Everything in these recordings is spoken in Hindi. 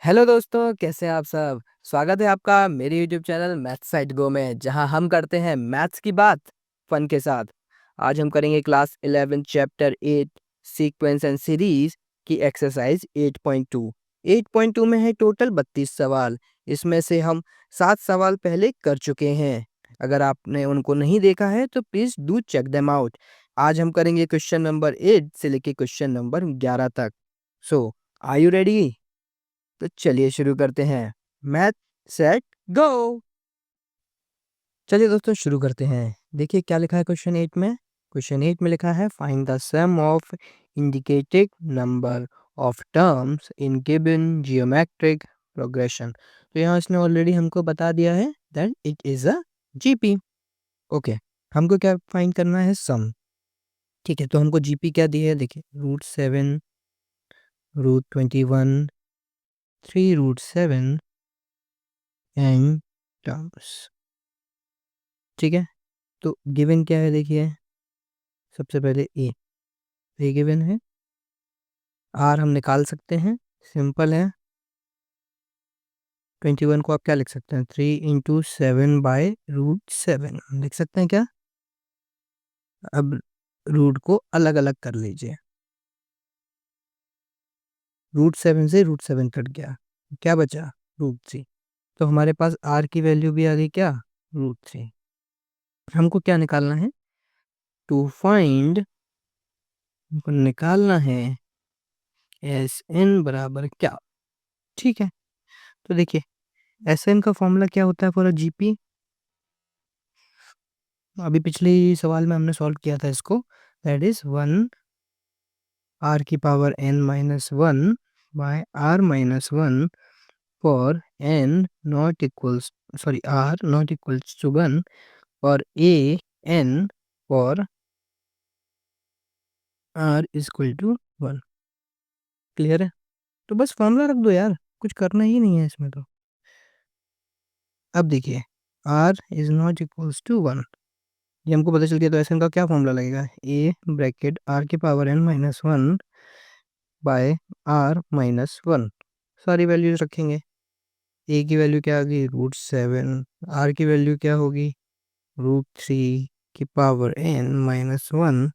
हेलो दोस्तों, कैसे हैं आप सब। स्वागत है आपका मेरे यूट्यूब चैनल मैथ्स साइड गो में, जहां हम करते हैं मैथ्स की बात फन के साथ। आज हम करेंगे class 11 chapter 8 sequence and series की एक्सरसाइज 8.2। 8.2 में है टोटल 32 सवाल। इसमें से हम 7 सवाल पहले कर चुके हैं। अगर आपने उनको नहीं देखा है तो please do check them out. आज हम करेंगे क्वेश्चन नंबर 8 से लेके क्वेश्चन नंबर 11 तक। सो आर यू रेडी? तो चलिए शुरू करते हैं। Math set go. चलिए दोस्तों शुरू करते हैं। देखिए क्या लिखा है क्वेश्चन 8 में। क्वेश्चन 8 में लिखा है find the sum of indicated number of terms in given geometric progression. तो यहाँ इसने ऑलरेडी हमको बता दिया है that it is a GP. Okay, हमको क्या फाइंड करना है? सम। ठीक है, तो हमको जीपी क्या दी है? देखिए √7, √21, 3√7 एंड टर्म्स। ठीक है, तो गिवन क्या है? देखिए सबसे पहले ए गिवन है। आर हम निकाल सकते हैं, सिंपल है। 21 को आप क्या लिख सकते हैं? 3 × 7/√7 लिख सकते हैं क्या? अब रूट को अलग अलग कर लीजिए। √7 से √7 कट गया, क्या बचा? √3। तो हमारे पास आर की वैल्यू भी आ गई क्या? √3। हमको क्या निकालना है? टू फाइंड, हमको निकालना है एस एन बराबर क्या। ठीक है, तो देखिए एस एन का फॉर्मूला क्या होता है फॉर अ जीपी? अभी पिछले सवाल में हमने सॉल्व किया था इसको। That is 1r⁻n−1 by r−1 for n not equals, sorry r not equals to 1 और a n for r is equal to 1। Clear है? तो बस फॉर्मूला रख दो यार, कुछ करना ही नहीं है इसमें तो। अब देखिए r is not equals to 1, ये हमको पता चल गया। तो ऐसे इनका क्या फॉर्मूला लगेगा? a bracket r⁻n−1 by r−1। सारी वैल्यूज रखेंगे। a की वैल्यू क्या आ गई? √7। r की वैल्यू क्या होगी? √3⁻n−1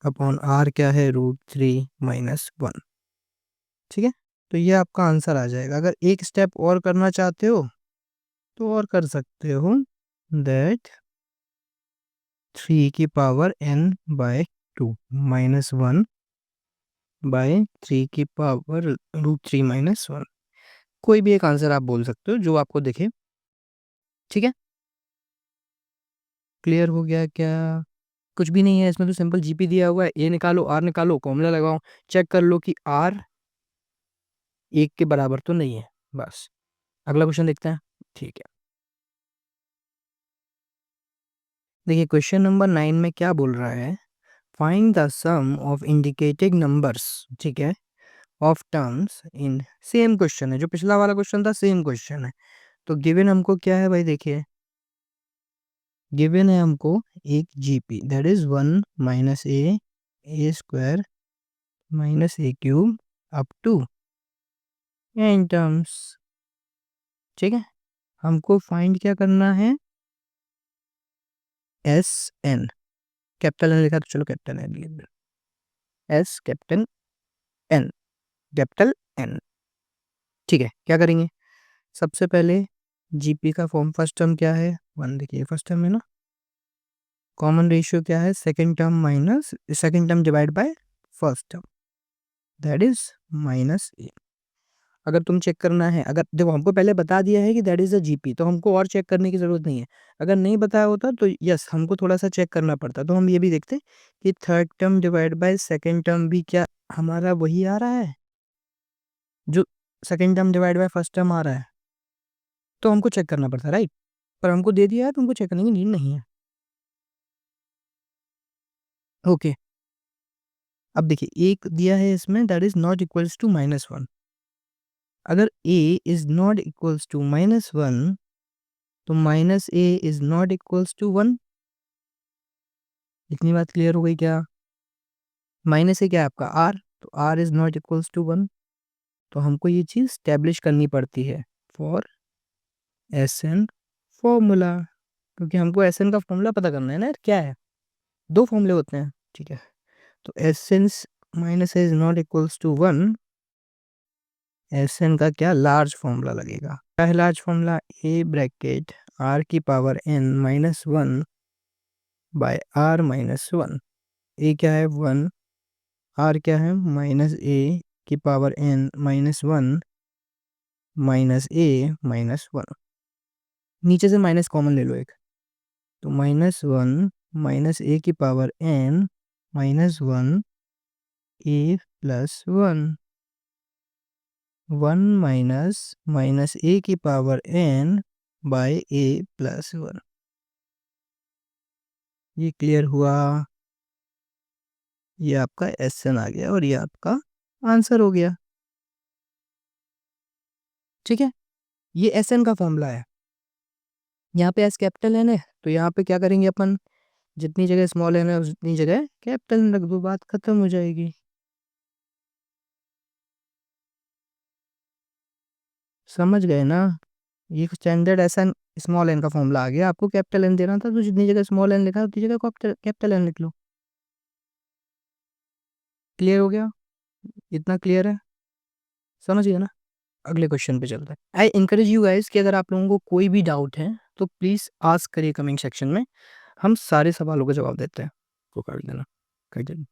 अपॉन r क्या है? √3−1। ठीक है, तो ये आपका आंसर आ जाएगा। अगर एक स्टेप और करना चाहते हो तो और कर सकते हो, दैट 3⁻n/2 -1 बाय 3⁻√3−1। कोई भी एक आंसर आप बोल सकते हो जो आपको दिखे। ठीक है, क्लियर हो गया क्या? कुछ भी नहीं है इसमें, तो सिंपल जीपी दिया हुआ है। ए निकालो, आर निकालो, फॉर्मूला लगाओ, चेक कर लो कि आर 1 के बराबर तो नहीं है। बस अगला क्वेश्चन देखते हैं। ठीक है, देखिए क्वेश्चन नंबर 9 में क्या बोल रहा है? Find the sum of indicated numbers, ठीक है, of terms in, same question है जो पिछला वाला क्वेश्चन था, सेम क्वेश्चन है। तो गिवन हमको क्या है भाई? देखिए गिवन है हमको एक GP, that is 1 - a² -a³ up to n terms. ठीक है, हमको फाइंड क्या करना है? S N. कैपिटल एन लिखा तो चलो कैपिटल एन लिख दो। S capital N, capital N. ठीक है, क्या करेंगे? सबसे पहले जीपी का फॉर्म, फर्स्ट टर्म क्या है? 1। देखिए फर्स्ट टर्म है ना, कॉमन रेशियो क्या है? Second term minus second term divide by first term, that is -a। अगर तुम चेक करना है, अगर देखो हमको पहले बता दिया है कि दैट इज अ जीपी, तो हमको और चेक करने की जरूरत नहीं है। अगर नहीं बताया होता तो यस हमको थोड़ा सा चेक करना पड़ता। तो हम ये भी देखते कि third term divide by second term भी क्या हमारा वही आ रहा है जो second term divide by first term आ रहा है। तो हमको चेक करना पड़ता है, राइट? पर हमको दे दिया है तो हमको चेक करने की नीड नहीं है। ओके, अब देखिए एक दिया है इसमें that is not equals to -1। अगर a is not equals to -1 तो -a is not equals to 1। इतनी बात क्लियर हो गई क्या? माइनस से क्या है आपका r, तो r is not equals to 1। तो हमको ये चीज़ स्टैब्लिश करनी पड़ती है फॉर एसएन फॉर्मूला, क्योंकि हमको एसएन का फॉर्मूला पता करना है ना यार, क्या है, 2 फॉर्मूले होते हैं, ठीक है। तो S N minus is not equals to 1, S N का क्या लार्ज फॉर्मूला लगेगा। क्या है large formula, A bracket R की power N minus 1 by R minus 1। A क्या है 1, आर क्या है माइनस ए की power N minus 1 minus A minus 1। नीचे से माइनस कॉमन ले लो एक, तो माइनस 1 माइनस ए की power N minus 1 A plus 1, 1 minus minus A की पावर एन बाय ए प्लस 1। ये क्लियर हुआ, ये आपका एसएन आ गया और ये आपका आंसर हो गया, ठीक है। ये एसएन का फॉर्मूला है। यहाँ पे एस कैपिटल एन है, तो यहाँ पे क्या करेंगे अपन, जितनी जगह स्मॉल एन है उतनी जगह कैपिटल एन रख दो, बात खत्म हो जाएगी। समझ गए ना, ये स्टैंडर्ड एसएन स्मॉल एन का फॉर्मूला आ गया। आपको कैपिटल एन देना था, तो जितनी जगह स्मॉल एन लिखा है उतनी जगह कैपिटल एन लिख लो। क्लियर हो गया, इतना क्लियर है, समझ गया ना। अगले क्वेश्चन पे चलते हैं। आई इंकरेज यू गाइस कि अगर आप लोगों को कोई भी डाउट है तो प्लीज़ आस्क करिए कमेंट सेक्शन में, हम सारे सवालों का जवाब देते हैं। को कर देना, कर देना।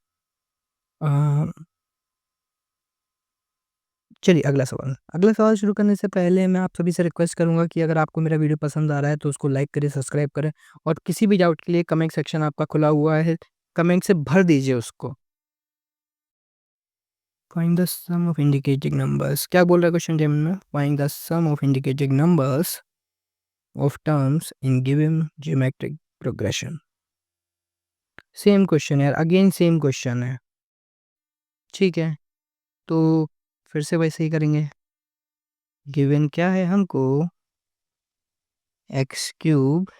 चलिए अगला सवाल शुरू करने से पहले मैं आप सभी से रिक्वेस्ट करूंगा कि अगर आपको मेरा वीडियो पसंद आ रहा है तो उसको लाइक करें, सब्सक्राइब करें, और किसी भी डाउट के लिए कमेंट सेक्शन आपका खुला हुआ है, कमेंट से भर दीजिए उसको। Find the sum of indicating numbers, क्या बोल रहा है क्वेश्चन में, find the sum of indicating numbers of terms in given geometric progression. Same question है, अगेन सेम क्वेश्चन है, ठीक है। तो फिर से वैसे ही करेंगे। गिवन क्या है हमको, x cube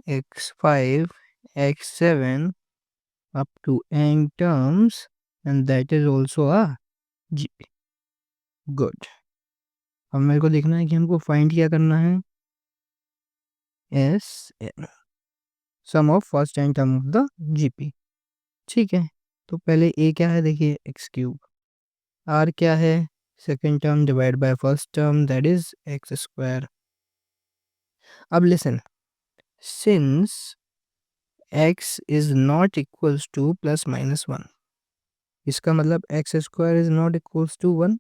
x5 x7 up to n terms, and that is also a g। Good. अब मेरे को देखना है कि हमको फाइंड क्या करना है, S N, sum of first N term of the GP, ठीक है। तो पहले ए क्या है देखिए एक्स क्यूब, आर क्या है second term divide by first term that is X square. अब listen, since x is not equals to plus minus 1, इसका मतलब X square is not equals to 1,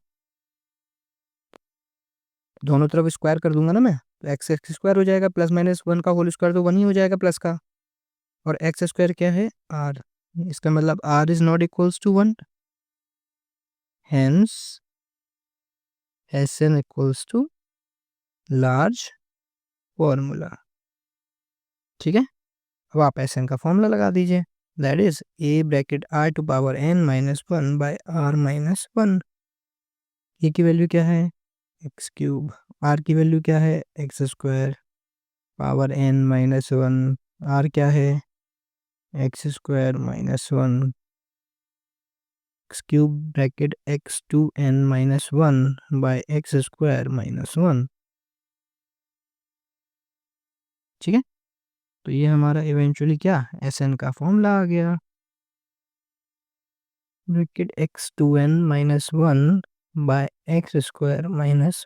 दोनों तरफ स्क्वायर कर दूंगा ना मैं, तो एक्स एक्स स्क्वायर हो जाएगा, प्लस माइनस 1 का होल स्क्वायर तो 1 ही हो जाएगा प्लस का, और एक्स स्क्वायर क्या है आर, इसका मतलब R is not equals to 1, hence S N equals to large formula, ठीक है। अब आप एस एन का फॉर्मूला लगा दीजिए, that is A bracket R to power N minus 1 by R minus 1। A की वैल्यू क्या है एक्स क्यूब, आर की वैल्यू क्या है X square, power N minus 1, R क्या है X square minus 1, X cube bracket X to N minus 1 by X square minus 1, ठीक है। तो ये हमारा इवेंचुअली क्या एस एन का फॉर्मूला आ गया, bracket X to N minus 1 by X square minus.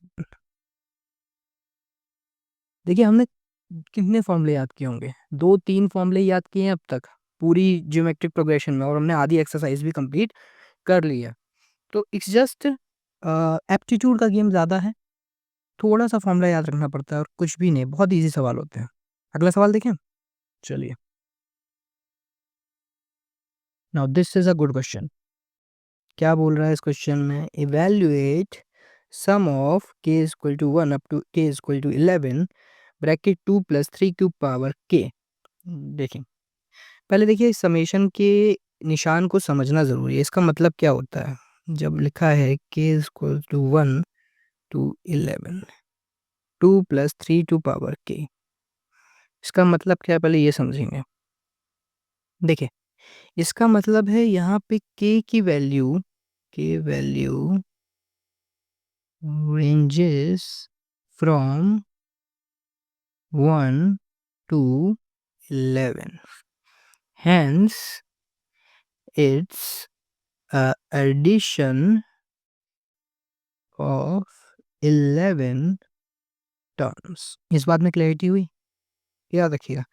देखिए हमने कितने फॉर्मूले याद किए होंगे, 2-3 फॉर्मूले याद किए हैं अब तक पूरी ज्योमेट्रिक प्रोग्रेशन में, और हमने आधी एक्सरसाइज भी कंप्लीट कर ली है। तो इट्स जस्ट एप्टीट्यूड का गेम ज़्यादा है, थोड़ा सा फॉर्मूला याद रखना पड़ता है और कुछ भी नहीं, बहुत इजी सवाल होते हैं। अगला सवाल देखें, चलिए। Now this is a good question, क्या बोल रहा है इस क्वेश्चन में, evaluate sum of k equal to 1 up to k equal to 11 bracket 2 plus 3 cube power k। देखें पहले, देखिए समेशन के निशान को समझना ज़रूरी है, इसका मतलब क्या होता है जब लिखा है k equal to 1 to 11 2 plus 3 to power k, इसका मतलब क्या है पहले ये समझेंगे। देखिए इसका मतलब है यहाँ पे k की value ranges from 1 to 11. Hence, it's a addition of 11 terms. इस बात में क्लैरिटी हुई? याद रखिएगा,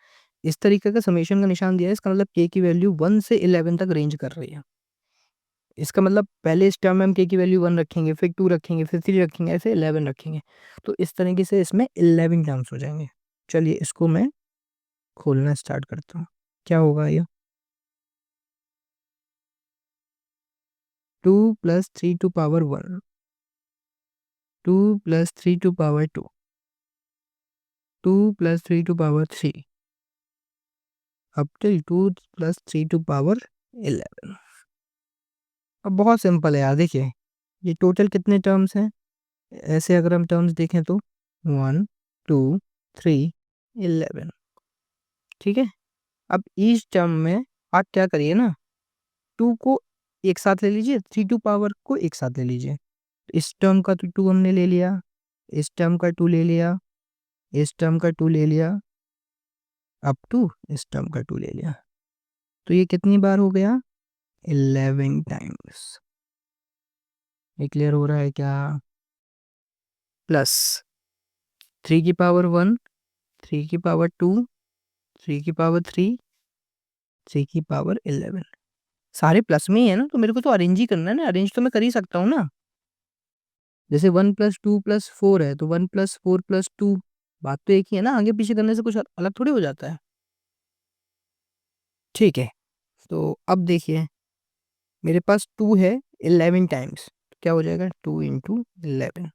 इस तरीके का समेशन का निशान दिया है, इसका मतलब k की वैल्यू 1 से 11 तक रेंज कर रही है। इसका मतलब पहले इस टर्म में हम k की वैल्यू 1 रखेंगे, फिर 2 रखेंगे, फिर 3 रखेंगे, ऐसे 11 रखेंगे। तो इस तरीके से इसमें 11 टर्म्स हो जाएंगे। चलिए इसको मैं खोलना स्टार्ट करता हूँ। क्या होगा ये? 2 + 3 to power 1, 2 + 3 to power 2, 2 + 3 to power 3, up till 2 + 3 to power 11। अब बहुत सिंपल है यार, देखिए ये टोटल कितने टर्म्स हैं। ऐसे अगर हम टर्म्स देखें तो 1 2 3 11। ठीक है, अब ईच टर्म में आप क्या करिए ना, 2 को एक साथ ले लीजिए, 3 टू पावर को एक साथ ले लीजिए। इस टर्म का तो 2 हमने ले लिया, इस टर्म का 2 ले लिया, इस टर्म का 2 ले लिया, अप टू इस टर्म का 2 ले लिया। तो ये कितनी बार हो गया? 11 टाइम्स। ये क्लियर हो रहा है क्या? प्लस 3 की पावर 1, 3 की पावर 2, 3 की पावर 3, 3 की पावर 11। सारे प्लस में ही है ना, तो मेरे को तो अरेंज ही करना है ना। अरेंज तो मैं कर ही सकता हूँ ना। जैसे 1 + 2 + 4 है, तो 1 + 4 + 2, बात तो एक ही है ना। आगे पीछे करने से कुछ अलग थोड़ी हो जाता है। ठीक है, तो अब देखिए मेरे पास 2 है 11 टाइम्स। क्या हो जाएगा? 2 × 11।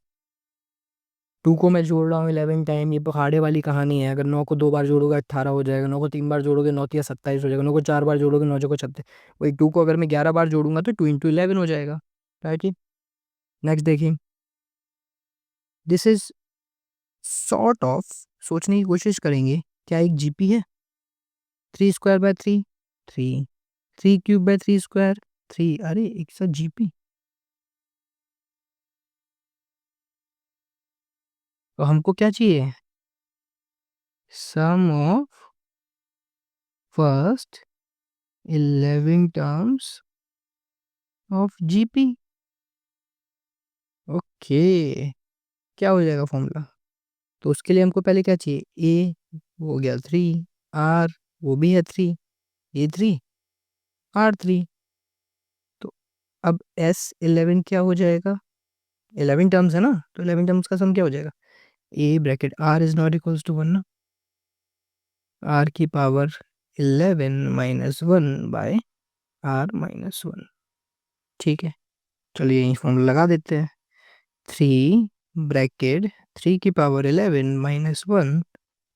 2 को मैं जोड़ रहा हूँ 11 टाइम। ये पहाड़े वाली कहानी है। अगर 9 को 2 बार जोड़ोगे 18 हो जाएगा, 9 को 3 बार जोड़ोगे 9 या 27 हो जाएगा, 9 को 4 बार जोड़ोगे 9 को 36। वही 2 को अगर मैं 11 बार जोड़ूंगा तो 2 × 11 हो जाएगा। राइट ही। नेक्स्ट देखिए, दिस इज सॉर्ट ऑफ, सोचने की कोशिश करेंगे, क्या एक जीपी है? 3² 3, 3, 3³ 3², 3। अरे एक साथ जीपी। तो हमको क्या चाहिए? Sum of first 11 terms of GP. Okay, क्या हो जाएगा फॉर्मूला? तो उसके लिए हमको पहले क्या चाहिए? ए हो गया 3, आर वो भी है 3, A3, R3। तो अब S11 क्या हो जाएगा? 11 टर्म्स है ना, तो 11 टर्म्स का सम क्या हो जाएगा? A bracket R is not equals to 1 ना, आर की पावर 11 - 1 बाय R - 1। ठीक है, चलिए यही फॉर्मूला लगा देते हैं। 3 ब्रैकेट 3 की power 11 - 1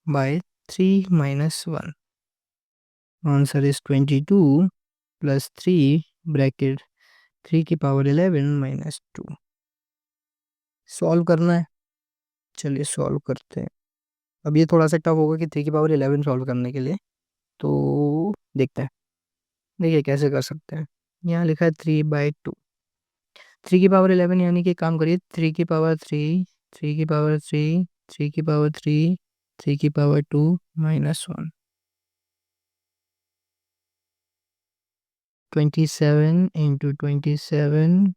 by 3 - 1। Answer is 22 + 3 bracket 3 की पावर 11 - 2। सॉल्व करना है, चलिए सॉल्व करते हैं। अब ये थोड़ा सा टफ होगा कि 3 की पावर 11 सॉल्व करने के लिए, तो देखते हैं। देखिए कैसे कर सकते हैं। यहाँ लिखा है 3/2, 3 की पावर 11 यानी कि काम करिए 3 की पावर 3, 3 की पावर 3, 3 की पावर 3, 3 की पावर 2 -1। 27 × 27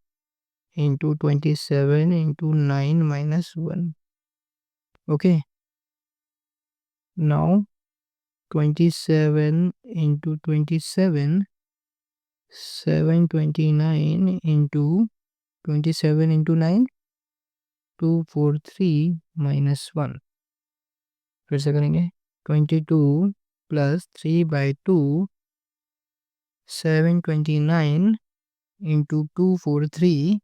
× 27 × 9 -1। Okay, now 27 × 27, 729 × 27 × 9, 243 -1। फिर से करेंगे, 22 + 3/2, 729 × 243,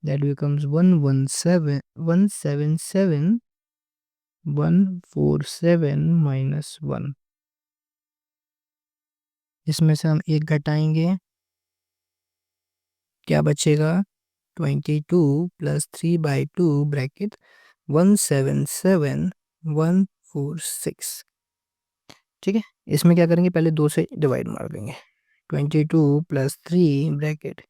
that becomes 117, 177, 147 -1। इसमें से हम एक घटाएंगे, क्या बचेगा? 22 + 3/2 ब्रैकेट 177, 146। ठीक है, इसमें क्या करेंगे? पहले 2 से डिवाइड मार देंगे। 22 + 3 ब्रैकेट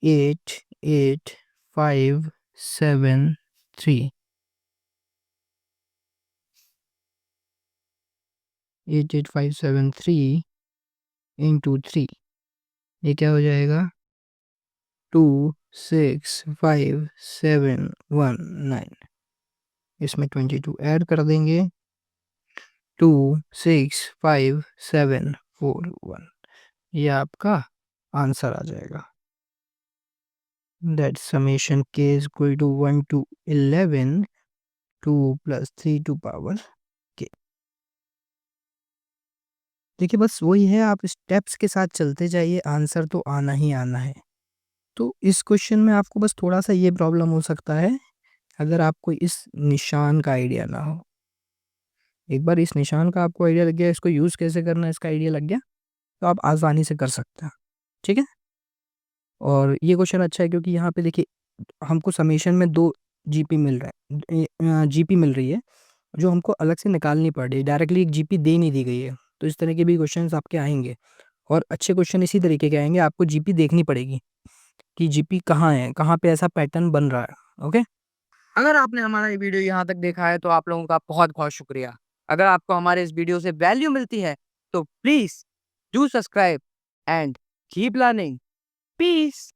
8, 8, 5, 88573 88573 इंटू 3, ये क्या हो जाएगा 265719। इसमें 22 ऐड कर देंगे 265741, ये आपका आंसर आ जाएगा। That summation k is equal to 1 to 11 2 plus 3 to power k। देखिए बस वही है, आप स्टेप्स के साथ चलते जाइए, आंसर तो आना ही आना है। तो इस क्वेश्चन में आपको बस थोड़ा सा ये प्रॉब्लम हो सकता है, अगर आपको इस निशान का आइडिया ना हो। एक बार इस निशान का आपको आइडिया लग गया, इसको यूज़ कैसे करना है इसका आइडिया लग गया, तो आप आसानी से कर सकते हैं। ठीक है, और ये क्वेश्चन अच्छा है क्योंकि यहाँ पे देखिए हमको समेशन में 2 जीपी मिल रहा है, जीपी मिल रही है जो हमको अलग से निकालनी पड़ रही है, डायरेक्टली एक जीपी दे नहीं दी गई है। तो इस तरह के भी क्वेश्चंस आपके आएंगे, और अच्छे क्वेश्चन इसी तरीके के आएंगे, आपको जीपी देखनी पड़ेगी कि जीपी कहाँ है, कहाँ पे ऐसा पैटर्न बन रहा है। ओके, अगर आपने हमारा ये वीडियो यहाँ तक देखा है तो आप लोगों का बहुत बहुत शुक्रिया। अगर आपको हमारे इस वीडियो से वैल्यू मिलती है तो please do subscribe and keep learning. Piece.